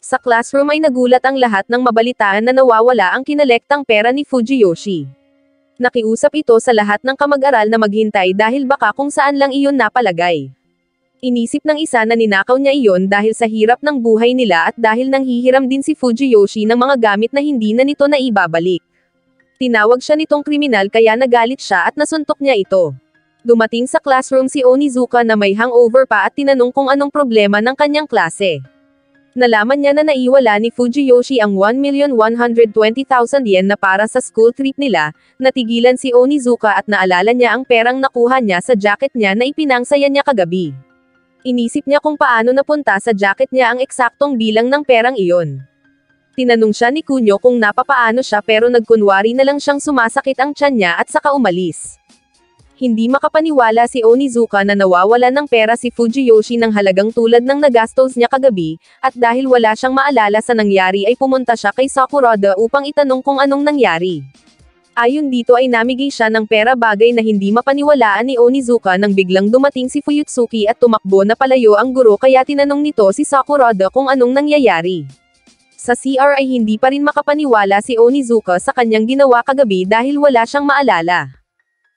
Sa classroom ay nagulat ang lahat nang mabalitaan na nawawala ang kinelektang pera ni Fujiyoshi. Nakiusap ito sa lahat ng kamag-aral na maghintay dahil baka kung saan lang iyon napalagay. Inisip ng isa na ninakaw niya iyon dahil sa hirap ng buhay nila at dahil nanghihiram din si Fujiyoshi ng mga gamit na hindi na nito naibabalik. Tinawag siya nitong kriminal kaya nagalit siya at nasuntok niya ito. Dumating sa classroom si Onizuka na may hangover pa at tinanong kung anong problema ng kanyang klase. Nalaman niya na naiwala ni Fujiyoshi ang 1,120,000 yen na para sa school trip nila, natigilan si Onizuka at naalala niya ang perang nakuha niya sa jacket niya na ipinangsaya niya kagabi. Inisip niya kung paano napunta sa jacket niya ang eksaktong bilang ng perang iyon. Tinanong siya ni Kunyo kung napapaano siya pero nagkunwari na lang siyang sumasakit ang tiyan niya at saka umalis. Hindi makapaniwala si Onizuka na nawawalan ng pera si Fujiyoshi ng halagang tulad ng nagastos niya kagabi, at dahil wala siyang maalala sa nangyari ay pumunta siya kay Sakurada upang itanong kung anong nangyari. Ayon dito ay namigay siya ng pera, bagay na hindi mapaniwalaan ni Onizuka nang biglang dumating si Fuyutsuki at tumakbo na palayo ang guro kaya tinanong nito si Sakurada kung anong nangyayari. Sa CR ay hindi pa rin makapaniwala si Onizuka sa kanyang ginawa kagabi dahil wala siyang maalala.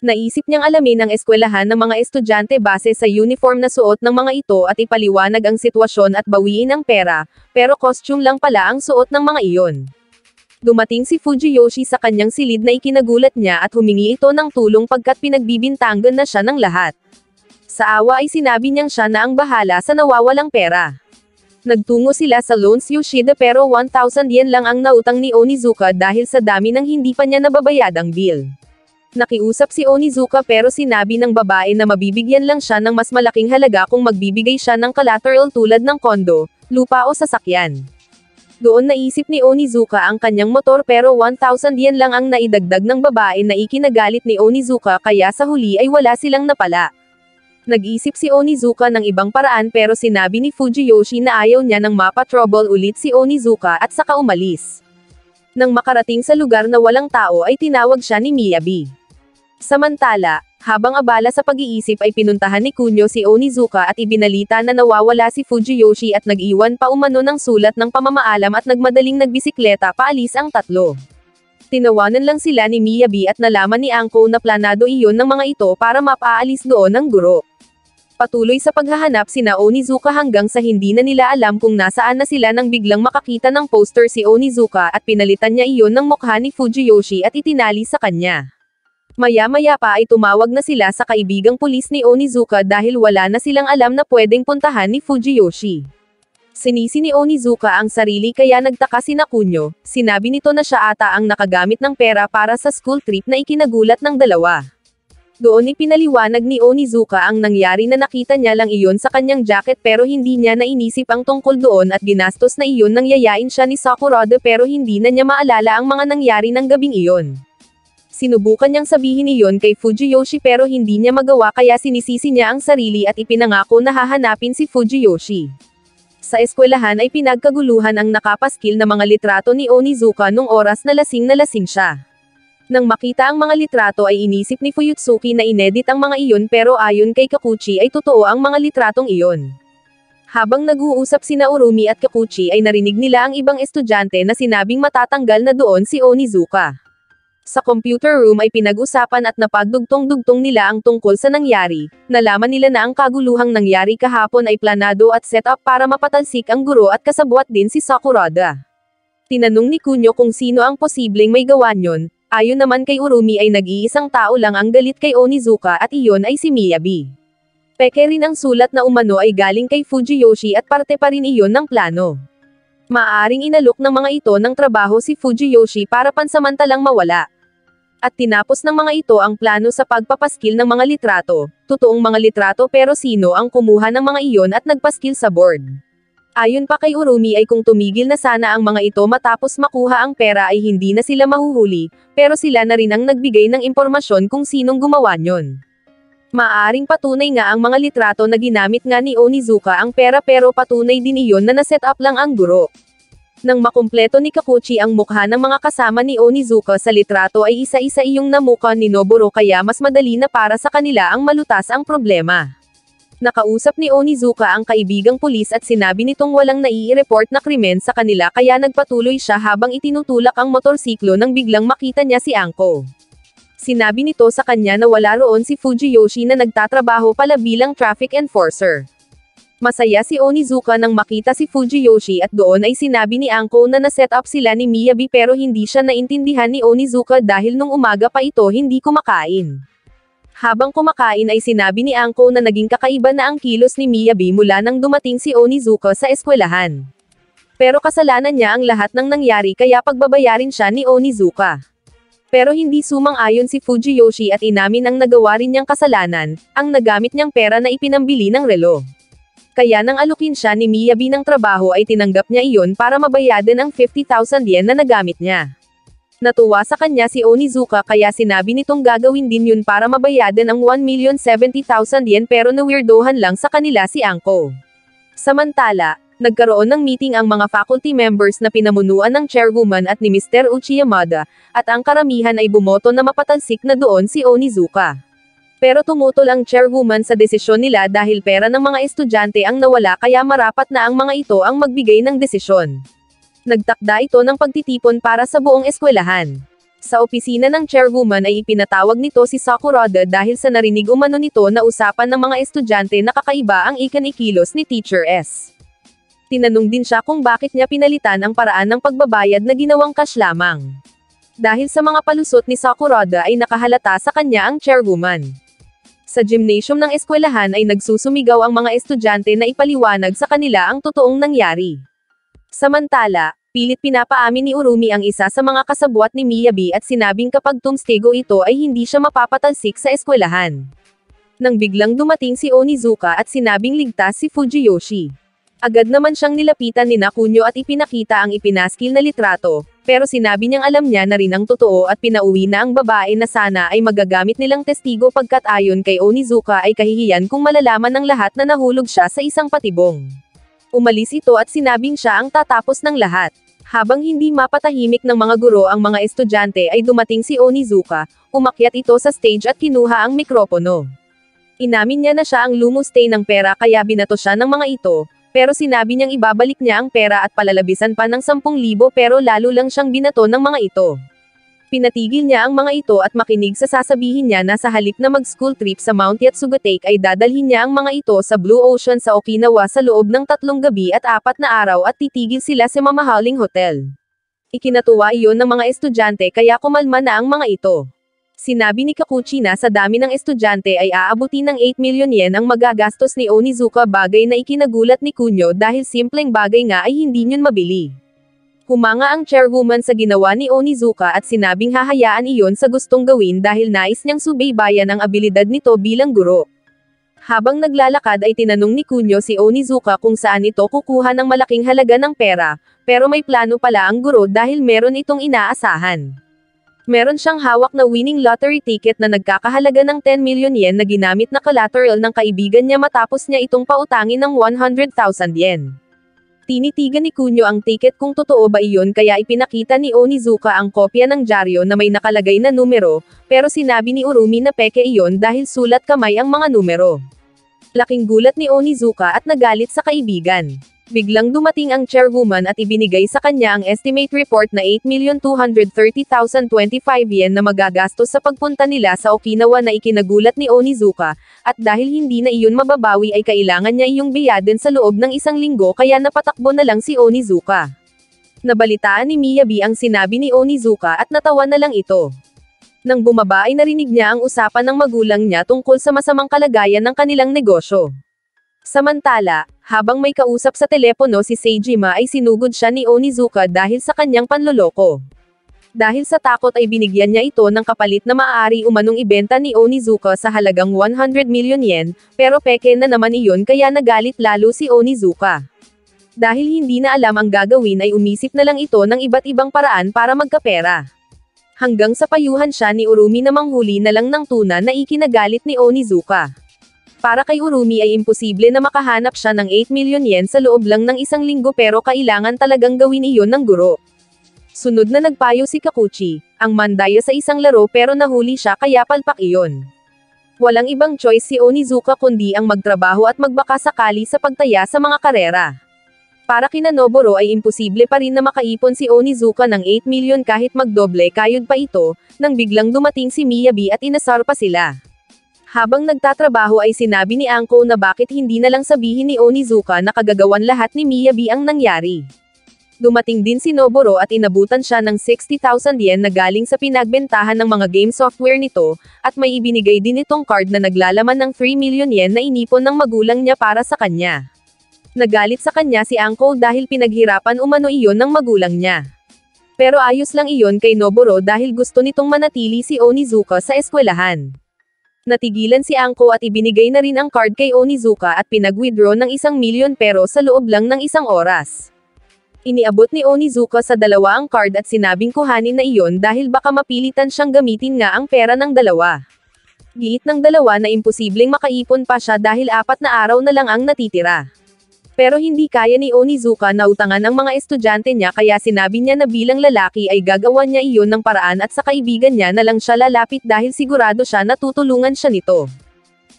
Naisip niyang alamin ang eskwelahan ng mga estudyante base sa uniform na suot ng mga ito at ipaliwanag ang sitwasyon at bawiin ang pera, pero costume lang pala ang suot ng mga iyon. Dumating si Fujiyoshi sa kanyang silid na ikinagulat niya at humingi ito ng tulong pagkat pinagbibintangan na siya ng lahat. Sa awa ay sinabi niyang siya na ang bahala sa nawawalang pera. Nagtungo sila sa Loans Yoshida pero 1,000 yen lang ang nautang ni Onizuka dahil sa dami ng hindi pa niya nababayadang bill. Nakiusap si Onizuka pero sinabi ng babae na mabibigyan lang siya ng mas malaking halaga kung magbibigay siya ng collateral tulad ng kondo, lupa o sasakyan. Doon naisip ni Onizuka ang kanyang motor pero 1,000 yen lang ang naidagdag ng babae na ikinagalit ni Onizuka kaya sa huli ay wala silang napala. Nag-isip si Onizuka ng ibang paraan pero sinabi ni Fujiyoshi na ayaw niya nang mapa-trouble ulit si Onizuka at saka umalis. Nang makarating sa lugar na walang tao ay tinawag siya ni Miyabi. Samantala, habang abala sa pag-iisip ay pinuntahan ni Kunyo si Onizuka at ibinalita na nawawala si Fujiyoshi at nag-iwan pa umano ng sulat ng pamamaalam at nagmadaling nagbisikleta paalis ang tatlo. Tinawanan lang sila ni Miyabi at nalaman ni Anko na planado iyon ng mga ito para mapaalis doon ng guro. Patuloy sa paghahanap sina Onizuka hanggang sa hindi na nila alam kung nasaan na sila nang biglang makakita ng poster si Onizuka at pinalitan niya iyon ng mukha ni Fujiyoshi at itinali sa kanya. Maya-maya pa ay tumawag na sila sa kaibigang pulis ni Onizuka dahil wala na silang alam na pwedeng puntahan ni Fujiyoshi. Sinisi ni Onizuka ang sarili kaya nagtaka sina Kunyo, sinabi nito na siya ata ang nakagamit ng pera para sa school trip na ikinagulat ng dalawa. Doon ipinaliwanag ni Onizuka ang nangyari na nakita niya lang iyon sa kanyang jacket pero hindi niya nainisip ang tungkol doon at ginastos na iyon nang yayain siya ni Sakurada pero hindi na niya maalala ang mga nangyari ng gabing iyon. Sinubukan niyang sabihin iyon kay Fujiyoshi pero hindi niya magawa kaya sinisisi niya ang sarili at ipinangako na hahanapin si Fujiyoshi. Sa eskwelahan ay pinagkaguluhan ang nakapaskil na mga litrato ni Onizuka nung oras na lasing siya. Nang makita ang mga litrato ay inisip ni Fuyutsuki na inedit ang mga iyon pero ayon kay Kakuchi ay totoo ang mga litratong iyon. Habang nag-uusap sina Urumi at Kakuchi ay narinig nila ang ibang estudyante na sinabing matatanggal na doon si Onizuka. Sa computer room ay pinag-usapan at napagdugtong-dugtong nila ang tungkol sa nangyari. Nalaman nila na ang kaguluhang nangyari kahapon ay planado at set up para mapatalsik ang guro at kasabwat din si Sakurada. Tinanong ni Kunyo kung sino ang posibleng may gawa niyon. Ayon naman kay Urumi ay nag-iisang tao lang ang galit kay Onizuka at iyon ay si Miyabi. Peke rin ang sulat na umano ay galing kay Fujiyoshi at parte pa rin iyon ng plano. Maaaring inalok ng mga ito ng trabaho si Fujiyoshi para pansamantalang mawala. At tinapos ng mga ito ang plano sa pagpapaskil ng mga litrato, totoong mga litrato pero sino ang kumuha ng mga iyon at nagpaskil sa board. Ayon pa kay Urumi ay kung tumigil na sana ang mga ito matapos makuha ang pera ay hindi na sila mahuhuli, pero sila na rin ang nagbigay ng impormasyon kung sinong gumawa niyon. Maaaring patunay nga ang mga litrato na ginamit nga ni Onizuka ang pera pero patunay din iyon na naset up lang ang guro. Nang makumpleto ni Kakuchi ang mukha ng mga kasama ni Onizuka sa litrato ay isa-isa iyong namukha ni Noburo kaya mas madali na para sa kanila ang malutas ang problema. Nakausap ni Onizuka ang kaibigang pulis at sinabi nitong walang nai-report na krimen sa kanila kaya nagpatuloy siya habang itinutulak ang motorsiklo nang biglang makita niya si Anko. Sinabi nito sa kanya na wala roon si Fujiyoshi na nagtatrabaho pala bilang traffic enforcer. Masaya si Onizuka nang makita si Fujiyoshi at doon ay sinabi ni Anko na na-set up sila ni Miyabi pero hindi siya naintindihan ni Onizuka dahil nung umaga pa ito hindi kumakain. Habang kumakain ay sinabi ni Anko na naging kakaiba na ang kilos ni Miyabi mula nang dumating si Onizuka sa eskwelahan. Pero kasalanan niya ang lahat ng nangyari kaya pagbabayarin siya ni Onizuka. Pero hindi sumang-ayon si Fujiyoshi at inamin ang nagawa rin niyang kasalanan, ang nagamit niyang pera na ipinambili ng relo. Kaya nang alukin siya ni Miyabi ng trabaho ay tinanggap niya iyon para mabayadan ang 50,000 yen na nagamit niya. Natuwa sa kanya si Onizuka kaya sinabi nitong gagawin din yun para mabayadan ang 1,070,000 yen pero na-weirdohan lang sa kanila si Anko. Samantala, nagkaroon ng meeting ang mga faculty members na pinamunuan ng chairwoman at ni Mr. Uchiyamada, at ang karamihan ay bumoto na mapatalsik na doon si Onizuka. Pero tumutol ang chairwoman sa desisyon nila dahil pera ng mga estudyante ang nawala kaya marapat na ang mga ito ang magbigay ng desisyon. Nagtakda ito ng pagtitipon para sa buong eskwelahan. Sa opisina ng chairwoman ay ipinatawag nito si Sakurada dahil sa narinig umano nito na usapan ng mga estudyante na kakaiba ang ikinikilos ni Teacher S. Tinanong din siya kung bakit niya pinalitan ang paraan ng pagbabayad na ginawang cash lamang. Dahil sa mga palusot ni Sakurada ay nakahalata sa kanya ang chairwoman. Sa gymnasium ng eskwelahan ay nagsusumigaw ang mga estudyante na ipaliwanag sa kanila ang totoong nangyari. Samantala, pilit pinapaamin ni Urumi ang isa sa mga kasabwat ni Miyabi at sinabing kapag tumstego ito ay hindi siya mapapatalsik sa eskwelahan. Nang biglang dumating si Onizuka at sinabing ligtas si Fujiyoshi. Agad naman siyang nilapitan ni Nakunyo at ipinakita ang ipinaskil na litrato, pero sinabi niyang alam niya na rin ang totoo at pinauwi na ang babae na sana ay magagamit nilang testigo pagkat ayon kay Onizuka ay kahihiyan kung malalaman ng lahat na nahulog siya sa isang patibong. Umalis ito at sinabing siya ang tatapos ng lahat. Habang hindi mapatahimik ng mga guro ang mga estudyante ay dumating si Onizuka, umakyat ito sa stage at kinuha ang mikropono. Inamin niya na siya ang lumustay ng pera kaya binato siya ng mga ito, pero sinabi niyang ibabalik niya ang pera at palalabisan pa ng 10,000 pero lalo lang siyang binato ng mga ito. Pinatigil niya ang mga ito at makinig sa sasabihin niya na sa halip na mag-school trip sa Mount Yatsugatake ay dadalhin niya ang mga ito sa Blue Ocean sa Okinawa sa loob ng 3 gabi at 4 na araw at titigil sila sa mamahaling hotel. Ikinatuwa iyon ng mga estudyante kaya kumalma na ang mga ito. Sinabi ni Kakuchi na sa dami ng estudyante ay aabuti ng 8 million yen ang magagastos ni Onizuka bagay na ikinagulat ni Kunyo dahil simpleng bagay nga ay hindi niyon mabili. Humanga ang chairwoman sa ginawa ni Onizuka at sinabing hahayaan iyon sa gustong gawin dahil nais niyang subaybayan ang abilidad nito bilang guro. Habang naglalakad ay tinanong ni Kunyo si Onizuka kung saan ito kukuha ng malaking halaga ng pera, pero may plano pala ang guro dahil meron itong inaasahan. Meron siyang hawak na winning lottery ticket na nagkakahalaga ng 10 million yen na ginamit na collateral ng kaibigan niya matapos niya itong pautangin ng 100,000 yen. Tinitigan ni Kunyo ang ticket kung totoo ba iyon kaya ipinakita ni Onizuka ang kopya ng dyaryo na may nakalagay na numero, pero sinabi ni Urumi na peke iyon dahil sulat kamay ang mga numero. Laking gulat ni Onizuka at nagalit sa kaibigan. Biglang dumating ang chairwoman at ibinigay sa kanya ang estimate report na 8,230,025 yen na magagastos sa pagpunta nila sa Okinawa na ikinagulat ni Onizuka, at dahil hindi na iyon mababawi ay kailangan niya iyong bayadan sa loob ng 1 linggo kaya napatakbo na lang si Onizuka. Nabalitaan ni Miyabi ang sinabi ni Onizuka at natawa na lang ito. Nang bumaba ay narinig niya ang usapan ng magulang niya tungkol sa masamang kalagayan ng kanilang negosyo. Samantala, habang may kausap sa telepono si Seijima ay sinugod siya ni Onizuka dahil sa kanyang panloloko. Dahil sa takot ay binigyan niya ito ng kapalit na maaari umanong ibenta ni Onizuka sa halagang 100 million yen, pero peke na naman iyon kaya nagalit lalo si Onizuka. Dahil hindi na alam ang gagawin ay umisip na lang ito ng iba't ibang paraan para magkapera. Hanggang sa payuhan siya ni Urumi na manghuli na lang ng tuna na ikinagalit ni Onizuka. Para kay Urumi ay imposible na makahanap siya ng 8 million yen sa loob lang ng 1 linggo pero kailangan talagang gawin iyon ng guro. Sunod na nagpayo si Kakuchi, ang mandaya sa isang laro pero nahuli siya kaya palpak iyon. Walang ibang choice si Onizuka kundi ang magtrabaho at magbaka sakali sa pagtaya sa mga karera. Para kina Noboro ay imposible pa rin na makaipon si Onizuka ng 8 million kahit magdoble kayod pa ito, nang biglang dumating si Miyabi at inasar pa sila. Habang nagtatrabaho ay sinabi ni Anko na bakit hindi na lang sabihin ni Onizuka na kagagawan lahat ni Miyabi ang nangyari. Dumating din si Noboro at inabutan siya ng 60,000 yen na galing sa pinagbentahan ng mga game software nito, at may ibinigay din itong card na naglalaman ng 3 million yen na inipon ng magulang niya para sa kanya. Nagalit sa kanya si Anko dahil pinaghirapan umano iyon ng magulang niya. Pero ayos lang iyon kay Noboro dahil gusto nitong manatili si Onizuka sa eskwelahan. Natigilan si Anko at ibinigay na rin ang card kay Onizuka at pinag-withdraw ng 1 milyon pero sa loob lang ng 1 oras. Iniabot ni Onizuka sa dalawa ang card at sinabing kuhanin na iyon dahil baka mapilitan siyang gamitin nga ang pera ng dalawa. Giit ng dalawa na imposibleng makaipon pa siya dahil 4 na araw na lang ang natitira. Pero hindi kaya ni Onizuka na utangan ang mga estudyante niya kaya sinabi niya na bilang lalaki ay gagawan niya iyon ng paraan at sa kaibigan niya na lang siya lalapit dahil sigurado siya na tutulungan siya nito.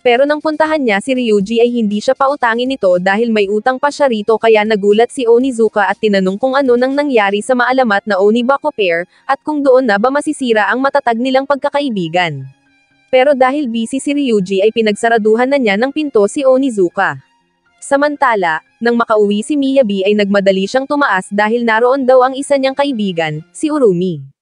Pero nang puntahan niya si Ryuji ay hindi siya pautangin nito dahil may utang pa siya rito kaya nagulat si Onizuka at tinanong kung ano nang nangyari sa maalamat na Onibako pair, at kung doon na ba masisira ang matatag nilang pagkakaibigan. Pero dahil busy si Ryuji ay pinagsaraduhan na niya ng pinto si Onizuka. Samantala, nang makauwi si Miyabi ay nagmadali siyang tumaas dahil naroon daw ang isa niyang kaibigan, si Urumi.